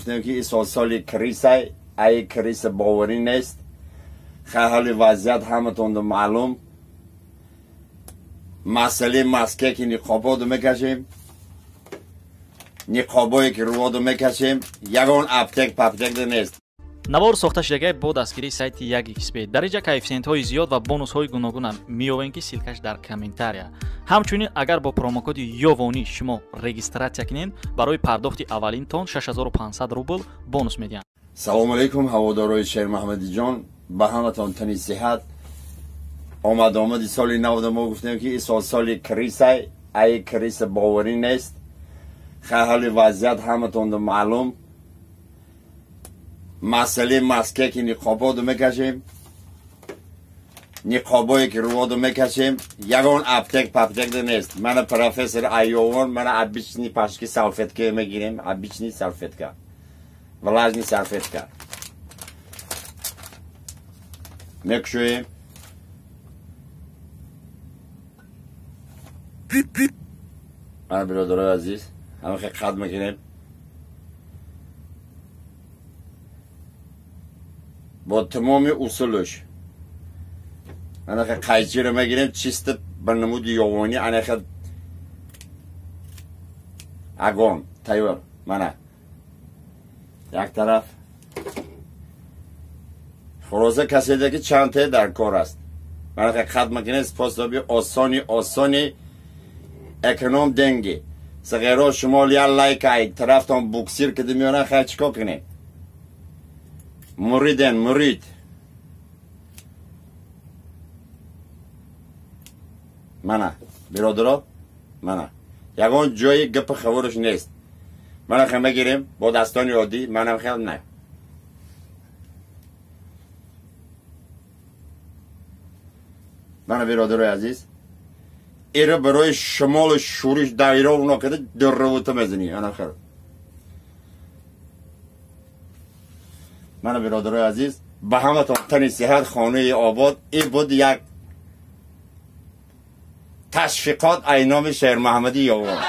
گفتیم که این سال کریس ای کریس باوری نیست. خیلی وضعیت همتون معلوم. مسئله مسکه که نقابا رو میکشیم، نقابایی که روادو میکشیم، یگان اپتک پپتک ده نیست. навор сохта шудагии бо дастгирии сайти 1xbet дар инҷа коэффициентҳои зиёд ва бонусҳои гуногун меёбем ки силкаш дар комментария. ҳамчунин агар бо промокоди ёвонӣ шумо регистратсия кунед барои пардохти аввалинтон 6500 рубл бонус медиҳанд. салому алайкум ҳаводорои Шер Маҳмадиҷон, ба ҳаматон тани сиҳат. омади соли навда мо гуфтем ки ин соли крис ай крис боварӣ нест. хеҳали вазъият ҳаматон маълум. مسئله مسکه که نقابادو میکشیم، نقابایی که روادو میکشیم، یگان اپتک پپتک ده نیست. من پروفسور ایوان من ابیچنی پشکی سالفتکه میگیریم، ابیچنی سالفتکه ولازنی سالفتکه میکشویم. من برادرای عزیز همه خیلی خد میکنیم با تمام اصولش. انا خیلی قیچی رو میگیریم چیست برنمود یوانی انا خیلی اگام تیور منه یک طرف خلاصه کسی ده که چند تا در کار است. من خیلی خد میکنیم سپاسداری آسانی اکنام دنگی سغیرها شمال یا لایک های طرف تان بوکسیر که دمیانه خیلی چکا کنیم مرید منه برادرها منه یگان جای گپ خبرش نیست. منه خیلی بگیریم با دستان عادی منم خیلی نه. منه برادرای عزیز ایره برای شمال شورش دایره اونا کده در روته میزنی. انا خیلی من برادرای عزیز به همتون تنی صحت خانه آباد. این بود یک تشویقات اینام شهر محمدی یوان.